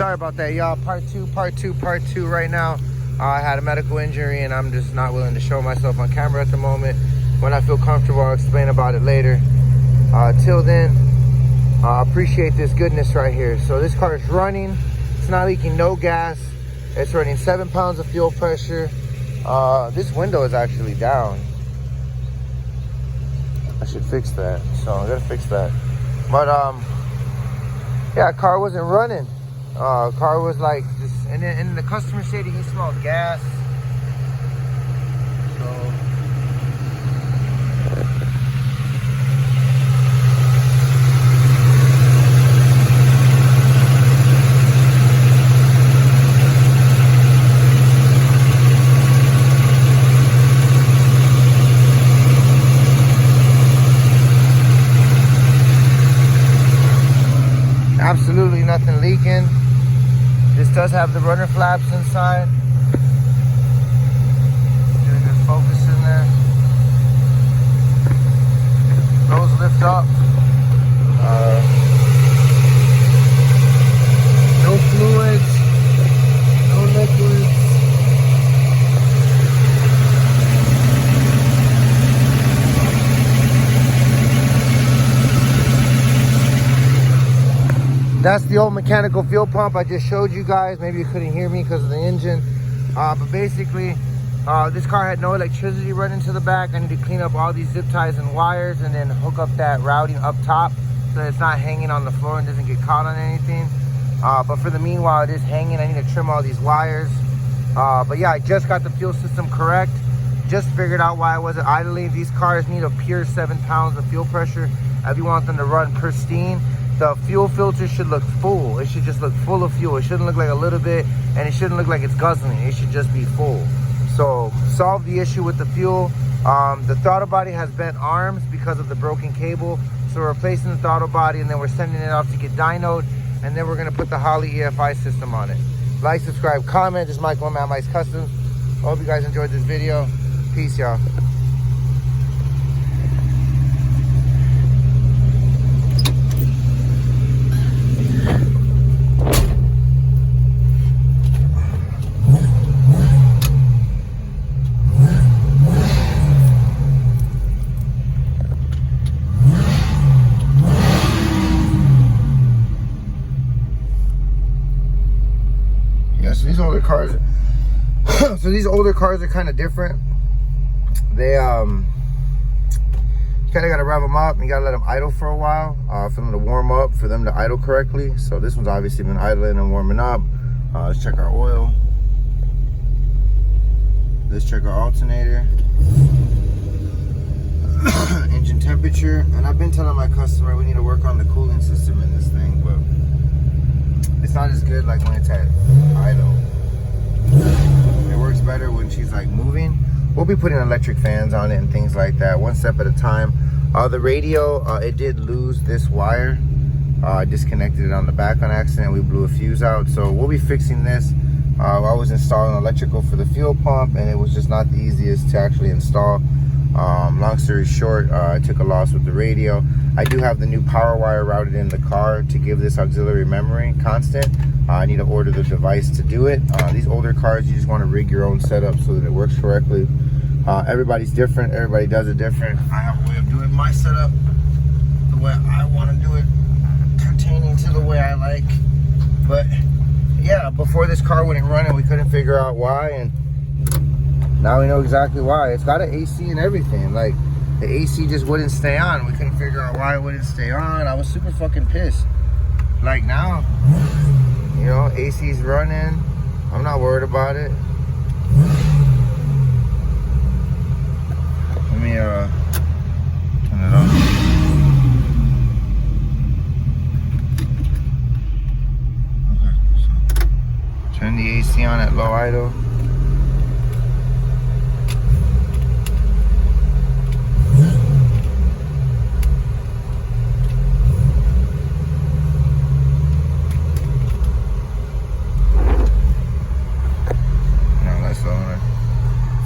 Sorry about that, y'all. Part two right now. I had a medical injury and I'm just not willing to show myself on camera at the moment. When I feel comfortable, I'll explain about it later. Till then, appreciate this goodness right here. So this car is running. It's not leaking no gas. It's running 7 pounds of fuel pressure. This window is actually down. I should fix that. So I gotta fix that. But yeah, car wasn't running. Car was like just, and then the customer said he smelled gas. So absolutely nothing leaking. This does have the runner flaps inside. Doing good focus in there. Those lift up. No fluids, no liquids. That's the old mechanical fuel pump I just showed you guys. Maybe you couldn't hear me because of the engine. But basically, this car had no electricity running to the back. I need to clean up all these zip ties and wires and then hook up that routing up top so it's not hanging on the floor and doesn't get caught on anything. But for the meanwhile, it is hanging. I need to trim all these wires. But yeah, I just got the fuel system correct. Just figured out why I wasn't idling. These cars need a pure 7 pounds of fuel pressure if you want them to run pristine. The fuel filter should look full. It should just look full of fuel. It shouldn't look like a little bit, and it shouldn't look like it's guzzling. It should just be full. So solve the issue with the fuel. The throttle body has bent arms because of the broken cable. So we're replacing the throttle body, and then we're sending it off to get dynoed, and then we're gonna put the Holley EFI system on it. Like, subscribe, comment. This is Michael at Mad Mike's Customs. I hope you guys enjoyed this video. Peace, y'all. So these older cars, are kind of different. They you kind of got to rev them up and you got to let them idle for a while for them to warm up, for them to idle correctly. So this one's obviously been idling and warming up. Let's check our oil. Let's check our alternator. Engine temperature. And I've been telling my customer we need to work on the cooling system in this thing, but it's not as good like when it's at idle. It works better when she's like moving. We'll be putting electric fans on it and things like that, one step at a time. The radio, it did lose this wire. I disconnected it on the back on accident. We blew a fuse out, so we'll be fixing this. I was installing electrical for the fuel pump, and it was just not the easiest to actually install. Long story short, I took a loss with the radio. I do have the new power wire routed in the car to give this auxiliary memory constant. I need to order the device to do it. These older cars, you just want to rig your own setup so that it works correctly. Everybody's different. Everybody does it different. I have a way of doing my setup the way I want to do it, pertaining to the way I like. But yeah, before this car wouldn't run and we couldn't figure out why, and now we know exactly why. It's got an AC and everything. Like, the AC just wouldn't stay on. We couldn't figure out why it wouldn't stay on. I was super fucking pissed. Like, now, you know, AC's running. I'm not worried about it. Let me turn it on. Okay, so turn the AC on at low idle.